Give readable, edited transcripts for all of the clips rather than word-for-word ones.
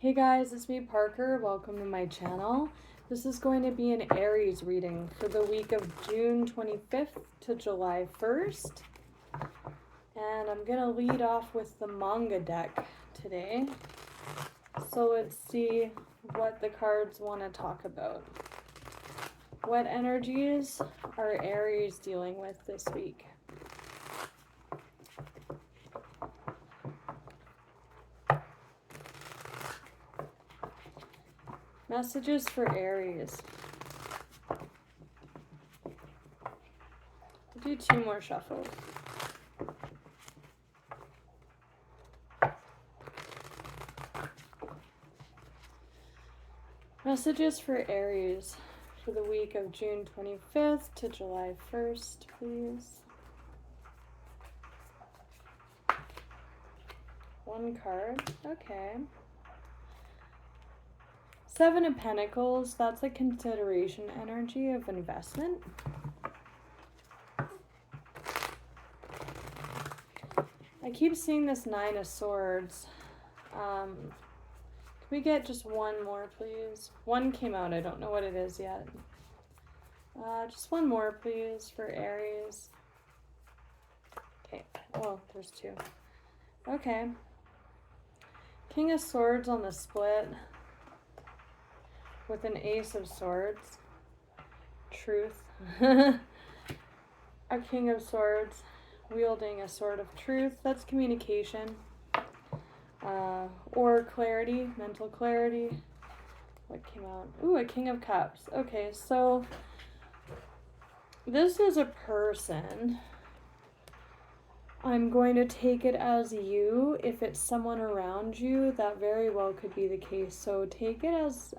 Hey guys, it's me Parker. Welcome to my channel. This is going to be an Aries reading for the week of June 25th to July 1st. And I'm going to lead off with the manga deck today. So let's see what the cards want to talk about. What energies are Aries dealing with this week? Messages for Aries. We'll do 2 more shuffles. Messages for Aries for the week of June 25th to July 1st, please. 1 card. Okay. 7 of Pentacles, that's a consideration energy of investment. I keep seeing this 9 of Swords. Can we get just 1 more, please? 1 came out, I don't know what it is yet. Just 1 more, please, for Aries. Okay, oh, there's 2. Okay. King of Swords on the split with an Ace of Swords. Truth. A King of Swords wielding a Sword of Truth. That's communication. Or clarity, mental clarity. What came out? Ooh, a King of Cups. Okay, so this is a person. I'm going to take it as you. If it's someone around you, that very well could be the case. So take it as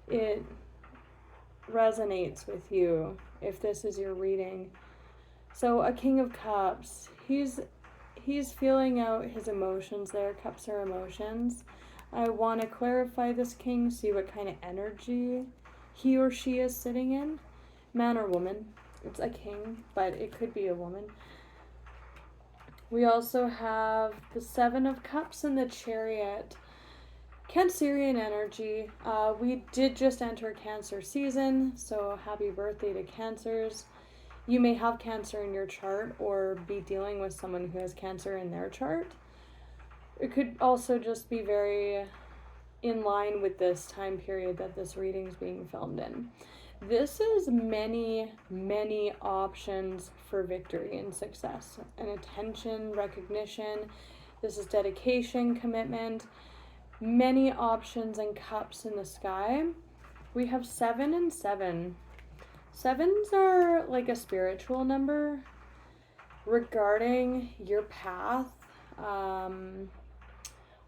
it resonates with you, if this is your reading. So a King of Cups, he's feeling out his emotions there. Cups are emotions. I want to clarify this king, see what kind of energy he or she is sitting in. Man or woman. It's a king, but it could be a woman. We also have the 7 of Cups and the Chariot. Cancerian energy. We did just enter Cancer season, so happy birthday to Cancers. You may have Cancer in your chart or be dealing with someone who has Cancer in their chart. It could also just be very in line with this time period that this reading is being filmed in. This is many, many options for victory and success and attention, recognition. This is dedication, commitment, many options and cups in the sky. We have 7 and 7. 7s are like a spiritual number regarding your path.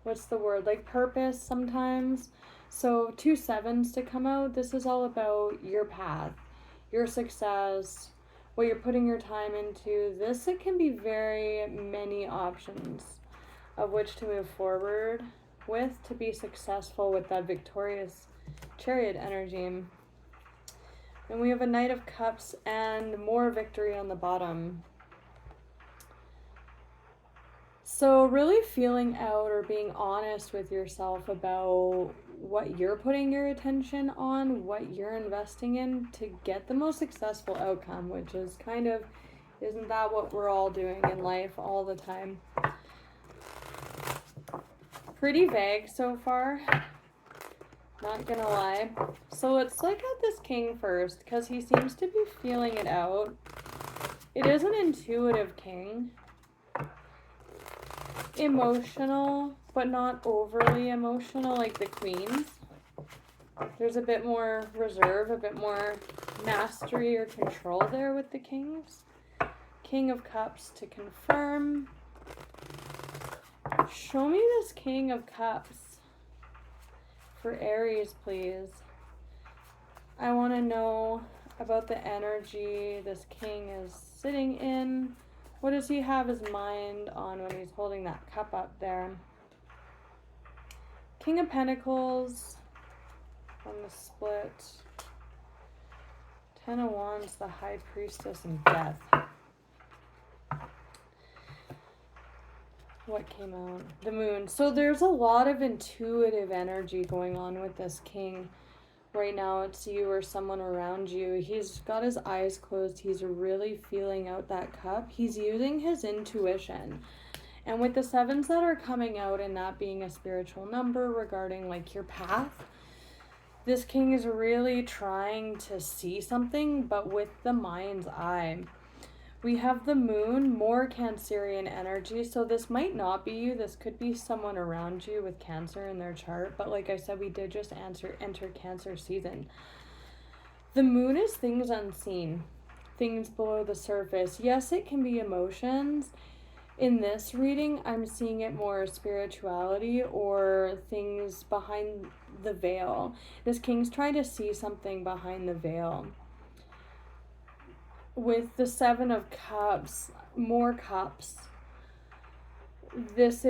What's the word? Like purpose sometimes. So 2 7s to come out. This is all about your path, your success, what you're putting your time into. This, it can be very many options of which to move forward with to be successful with that victorious Chariot energy. And we have a Knight of Cups and more victory on the bottom. So really feeling out or being honest with yourself about what you're putting your attention on, what you're investing in to get the most successful outcome, which is kind of, isn't that what we're all doing in life all the time? Pretty vague so far. Not gonna lie. So let's look at this king first, because he seems to be feeling it out. It is an intuitive king. Emotional, but not overly emotional like the queens. There's a bit more reserve, a bit more mastery or control there with the kings. King of Cups to confirm. Show me this King of Cups for Aries, please. I want to know about the energy this king is sitting in. What does he have his mind on when he's holding that cup up there? King of Pentacles on the split. 10 of Wands, the High Priestess, and Death. What came out? The moon. So there's a lot of intuitive energy going on with this king. Right now it's you or someone around you. He's got his eyes closed. He's really feeling out that cup. He's using his intuition. And with the sevens that are coming out and that being a spiritual number regarding like your path, this king is really trying to see something, but with the mind's eye. We have the moon, more Cancerian energy, so this might not be you. This could be someone around you with Cancer in their chart. But like I said, we did just enter Cancer season. The moon is things unseen, things below the surface. Yes, it can be emotions. In this reading, I'm seeing it more spirituality or things behind the veil. This king's trying to see something behind the veil. With the Seven of Cups, more cups, this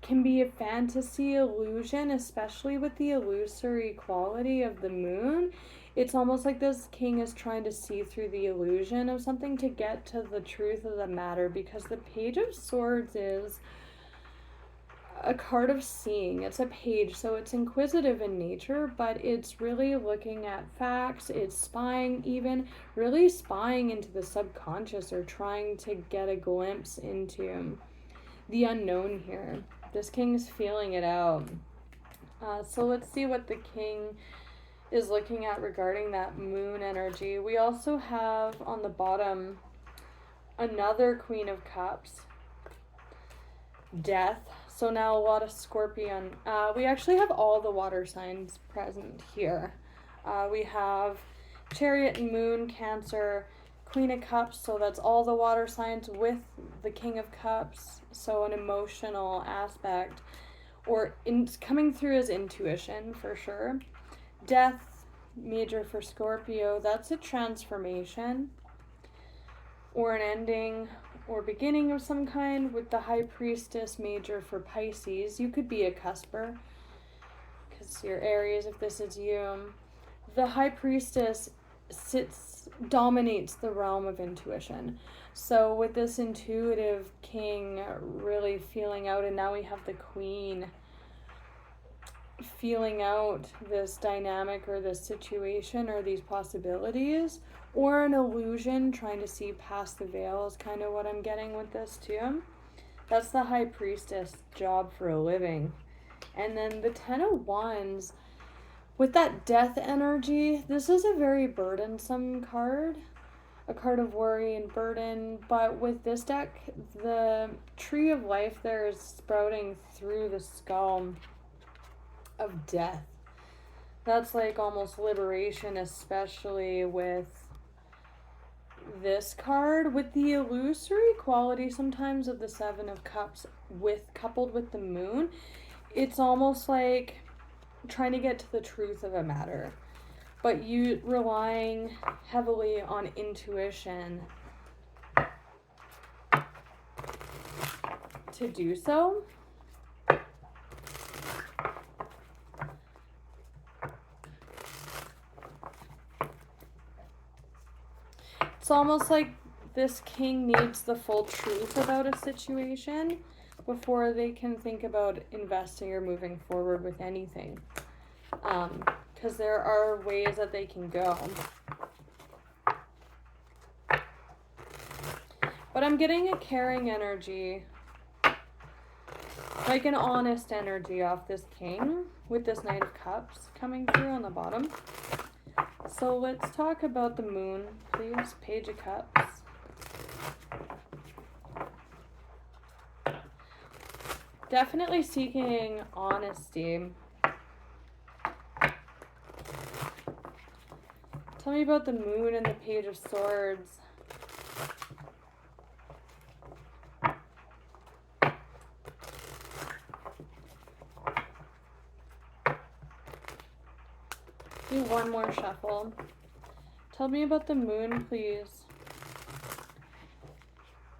can be a fantasy illusion, especially with the illusory quality of the moon. It's almost like this king is trying to see through the illusion of something to get to the truth of the matter, because the Page of Swords is a card of seeing. It's a page, so it's inquisitive in nature, but it's really looking at facts. It's spying, even really spying into the subconscious, or trying to get a glimpse into the unknown here. This king's feeling it out. So let's see what the king is looking at regarding that moon energy. We also have on the bottom another Queen of Cups, Death. So now a lot of Scorpion. We actually have all the water signs present here. We have Chariot and Moon, Cancer, Queen of Cups, so that's all the water signs with the King of Cups, so an emotional aspect, or coming through as intuition for sure. Death, major for Scorpio, that's a transformation or an ending or beginning of some kind. With the High Priestess, major for Pisces. You could be a cusper because you're Aries if this is you. The High Priestess dominates the realm of intuition. So with this intuitive king really feeling out, and now we have the Queen feeling out this dynamic or this situation or these possibilities, or an illusion, trying to see past the veil is kind of what I'm getting with this too. That's the High Priestess job for a living. And then the Ten of Wands, with that death energy, this is a very burdensome card, a card of worry and burden. But with this deck, the tree of life there is sprouting through the skull of death. That's like almost liberation, especially with this card, with the illusory quality sometimes of the Seven of Cups coupled with the moon. It's almost like trying to get to the truth of a matter, but you relying heavily on intuition to do so. It's almost like this king needs the full truth about a situation before they can think about investing or moving forward with anything. Because there are ways that they can go. But I'm getting a caring energy, like an honest energy off this king with this Knight of Cups coming through on the bottom. So let's talk about the moon, please. Page of Cups. Definitely seeking honesty. Tell me about the moon and the Page of Swords. Do one more shuffle. Tell me about the moon, please.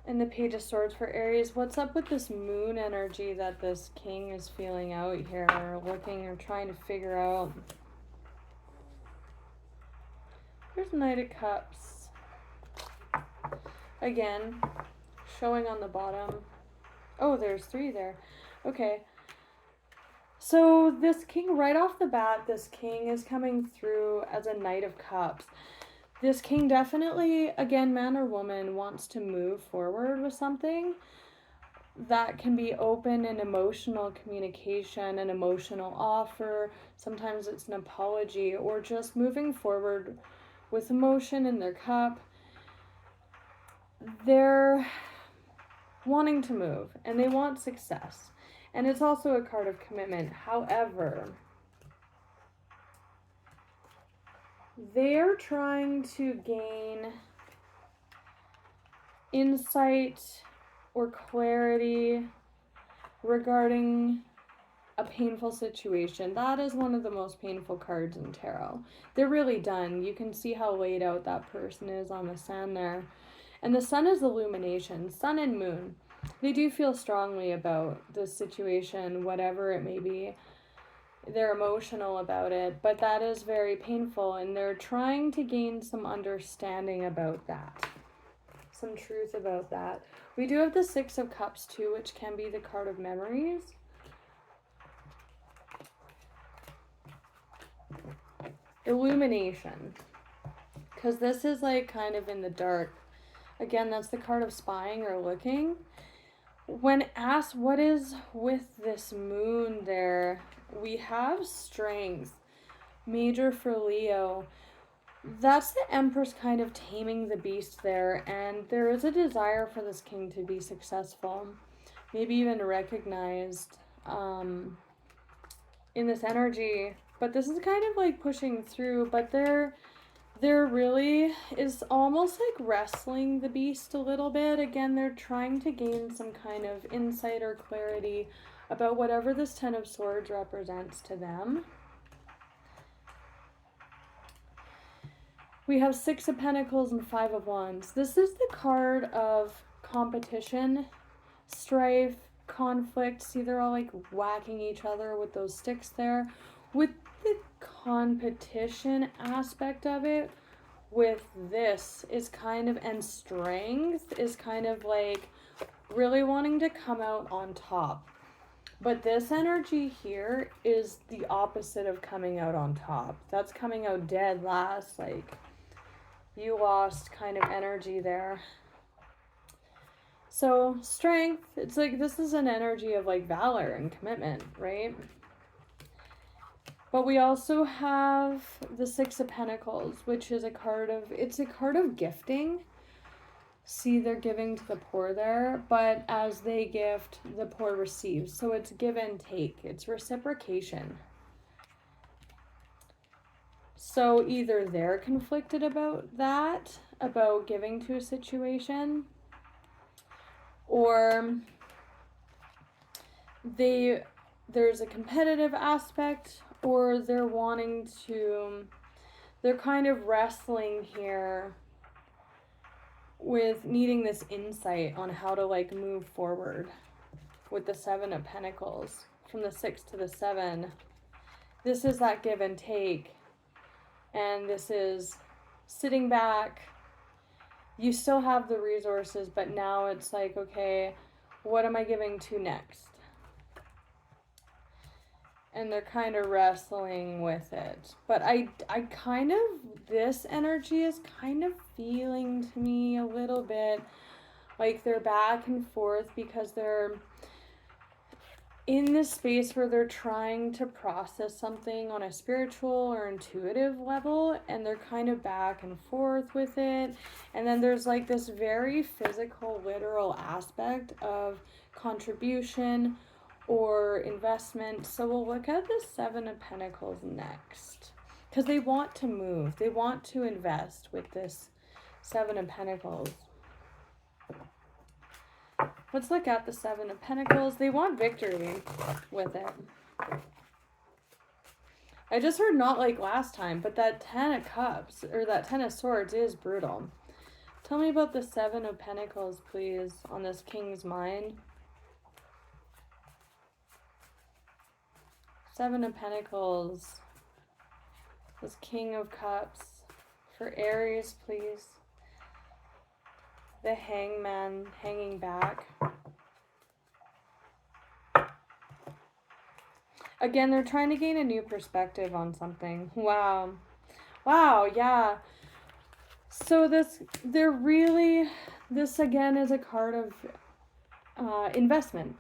And the Page of Swords for Aries. What's up with this moon energy that this king is feeling out here, or looking or trying to figure out? Here's Knight of Cups. Again, showing on the bottom. Oh, there's 3 there. Okay. So this king, right off the bat, this king is coming through as a Knight of Cups. This king definitely, again, man or woman, wants to move forward with something that can be open and emotional communication, an emotional offer. Sometimes it's an apology, or just moving forward with emotion in their cup. They're wanting to move and they want success. And it's also a card of commitment. However, they're trying to gain insight or clarity regarding a painful situation. That is one of the most painful cards in tarot. They're really done. You can see how laid out that person is on the sand there. And the sun is illumination, sun and moon. They do feel strongly about this situation, whatever it may be. They're emotional about it, but that is very painful, and they're trying to gain some understanding about that, some truth about that. We do have the 6 of Cups too, which can be the card of memories. Illumination, because this is like kind of in the dark. Again, that's the card of spying or looking. When asked what is with this moon there, we have strength, major for Leo. That's the Empress kind of taming the beast there, and there is a desire for this king to be successful, maybe even recognized in this energy. But this is kind of like pushing through, but there really is almost like wrestling the beast a little bit. Again, they're trying to gain some kind of insight or clarity about whatever this 10 of Swords represents to them. We have 6 of Pentacles and 5 of Wands. This is the card of competition, strife, conflict. See, they're all like whacking each other with those sticks there. With the competition aspect of it, with this is kind of, and strength is kind of like really wanting to come out on top. But this energy here is the opposite of coming out on top. That's coming out dead last, like you lost kind of energy there. So strength, it's like this is an energy of like valor and commitment, right? But we also have the 6 of Pentacles, which is a card of, it's a card of gifting. See, they're giving to the poor there, but as they gift, the poor receives. So it's give and take. It's reciprocation. So either they're conflicted about that, about giving to a situation, or there's a competitive aspect, or they're wanting to, they're kind of wrestling here with needing this insight on how to like move forward with the 7 of Pentacles. From the 6 to the 7, this is that give and take, and this is sitting back. You still have the resources, but now it's like, okay, what am I giving to next? And they're kind of wrestling with it. But I kind of, this energy is kind of feeling to me a little bit like they're back and forth, because they're in this space where they're trying to process something on a spiritual or intuitive level, and they're kind of back and forth with it. And then there's like this very physical, literal aspect of contribution or investment. So we'll look at the 7 of Pentacles next, because they want to move, they want to invest with this 7 of Pentacles. Let's look at the 7 of Pentacles. They want victory with it. I just heard not like last time, but that 10 of Cups, or that 10 of Swords is brutal. Tell me about the 7 of Pentacles, please, on this king's mind. 7 of Pentacles. This King of Cups. For Aries, please. The Hangman hanging back. Again, they're trying to gain a new perspective on something. Wow. Wow, yeah. So this again is a card of investment.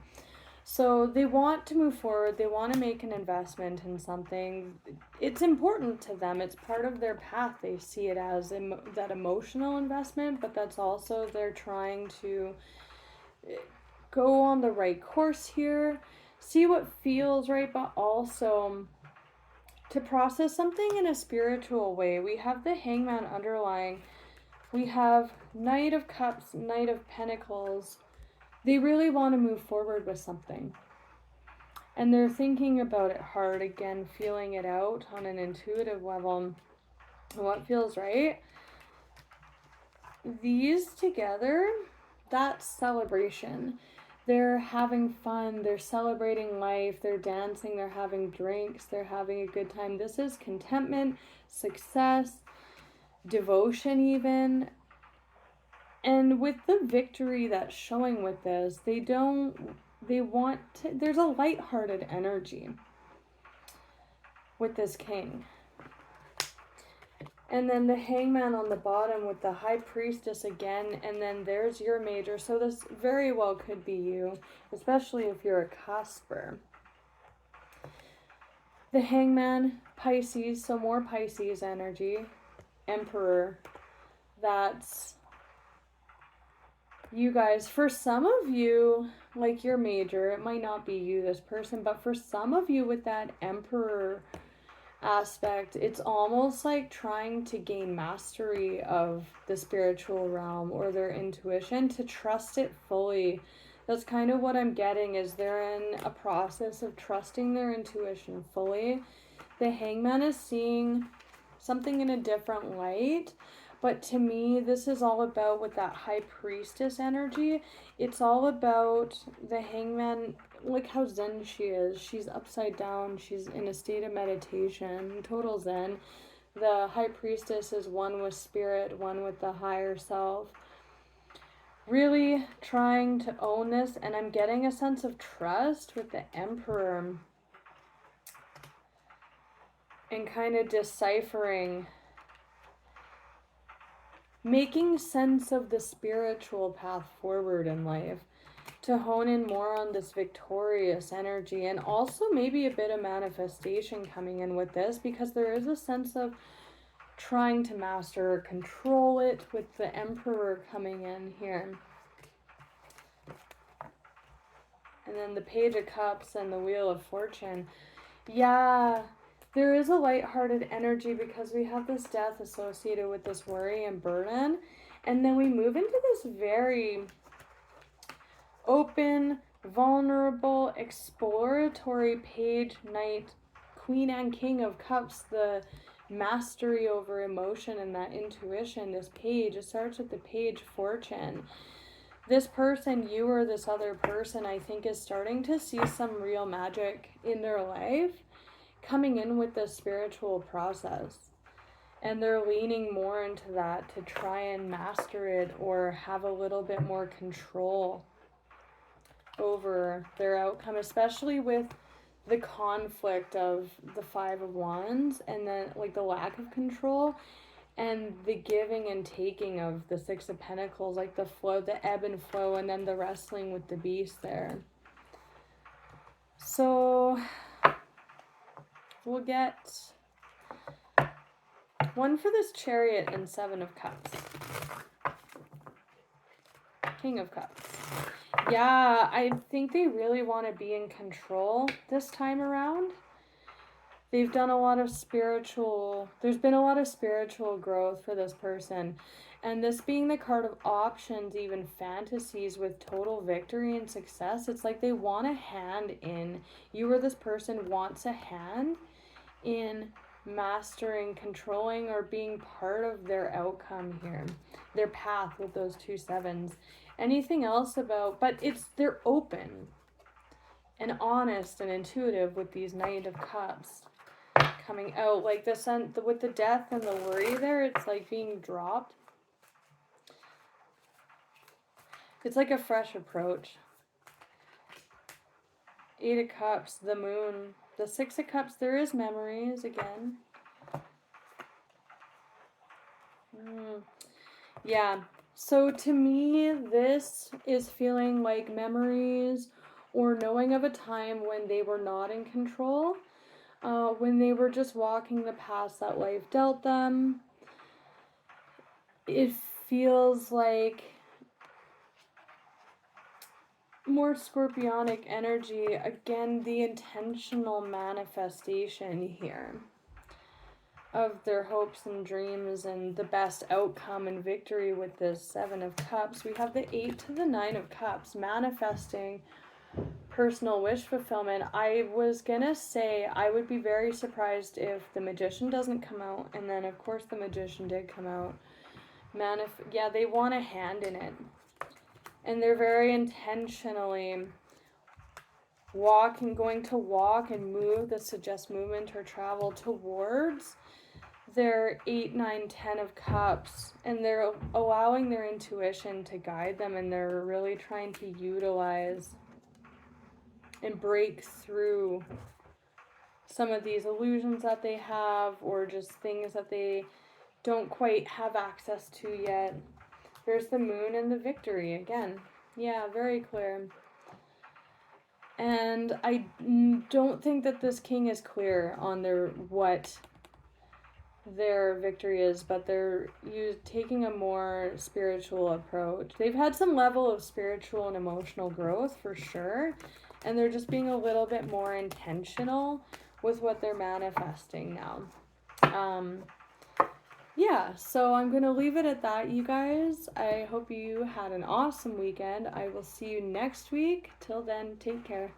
So they want to move forward, they want to make an investment in something. It's important to them, it's part of their path. They see it as that emotional investment, but that's also they're trying to go on the right course here, see what feels right, but also to process something in a spiritual way. We have the Hangman underlying. We have Knight of Cups, Knight of Pentacles. They really want to move forward with something. And they're thinking about it hard, again, feeling it out on an intuitive level. What feels right? These together, that's celebration. They're having fun, they're celebrating life, they're dancing, they're having drinks, they're having a good time. This is contentment, success, devotion even. And with the victory that's showing with this, there's a lighthearted energy with this king. And then the Hangman on the bottom with the High Priestess again, and then there's your Major. So this very well could be you, especially if you're a cusper. The Hangman, Pisces, so more Pisces energy. Emperor, that's you guys. For some of you, like your Major, it might not be you, this person, but for some of you with that Emperor aspect, it's almost like trying to gain mastery of the spiritual realm or their intuition, to trust it fully. That's kind of what I'm getting, is they're in a process of trusting their intuition fully. The Hangman is seeing something in a different light, but to me this is all about, with that High Priestess energy, it's all about the Hangman. Look how zen she is. She's upside down. She's in a state of meditation, total zen. The High Priestess is one with spirit, one with the higher self. Really trying to own this, and I'm getting a sense of trust with the Emperor. And kind of deciphering, making sense of the spiritual path forward in life, to hone in more on this victorious energy, and also maybe a bit of manifestation coming in with this, because there is a sense of trying to master or control it with the Emperor coming in here. And then the Page of Cups and the Wheel of Fortune. Yeah, there is a lighthearted energy because we have this death associated with this worry and burden. And then we move into this very open, vulnerable, exploratory Page, Knight, Queen and King of Cups, the mastery over emotion and that intuition. This page, it starts with the Page Fortune. This person, you or this other person, I think is starting to see some real magic in their life coming in with this spiritual process. And they're leaning more into that to try and master it or have a little bit more control over their outcome, especially with the conflict of the Five of Wands, and then like the lack of control, and the giving and taking of the Six of Pentacles, like the flow, the ebb and flow, and then the wrestling with the beast there. So we'll get one for this Chariot and Seven of Cups. King of Cups. Yeah, I think they really want to be in control this time around. They've done a lot of there's been a lot of spiritual growth for this person. And this being the card of options, even fantasies with total victory and success, it's like they want a hand in, you or this person wants a hand in mastering, controlling, or being part of their outcome here, their path with those two sevens. Anything else about, but they're open and honest and intuitive with these Knight of Cups coming out, like the sun with the death and the worry there, it's like being dropped. It's like a fresh approach. Eight of Cups, the Moon. The Six of Cups, there is memories again. Yeah. So to me, this is feeling like memories or knowing of a time when they were not in control, when they were just walking the paths that life dealt them. It feels like more scorpionic energy. Again, the intentional manifestation here of their hopes and dreams and the best outcome and victory with this Seven of Cups. We have the 8 to the 9 of Cups, manifesting personal wish fulfillment. I was gonna say I would be very surprised if the Magician doesn't come out, and then of course the Magician did come out. Yeah, they want a hand in it, and they're very intentionally going to walk and move, that suggests movement or travel towards their 8, 9, 10 of Cups, and they're allowing their intuition to guide them, and they're really trying to utilize and break through some of these illusions that they have, or just things that they don't quite have access to yet. There's the Moon and the Victory again. Yeah, very clear. And I don't think that this king is clear on what their victory is, but they're taking a more spiritual approach. They've had some level of spiritual and emotional growth for sure, and they're just being a little bit more intentional with what they're manifesting now. Yeah, so I'm going to leave it at that, you guys. I hope you had an awesome weekend. I will see you next week. Till then, take care.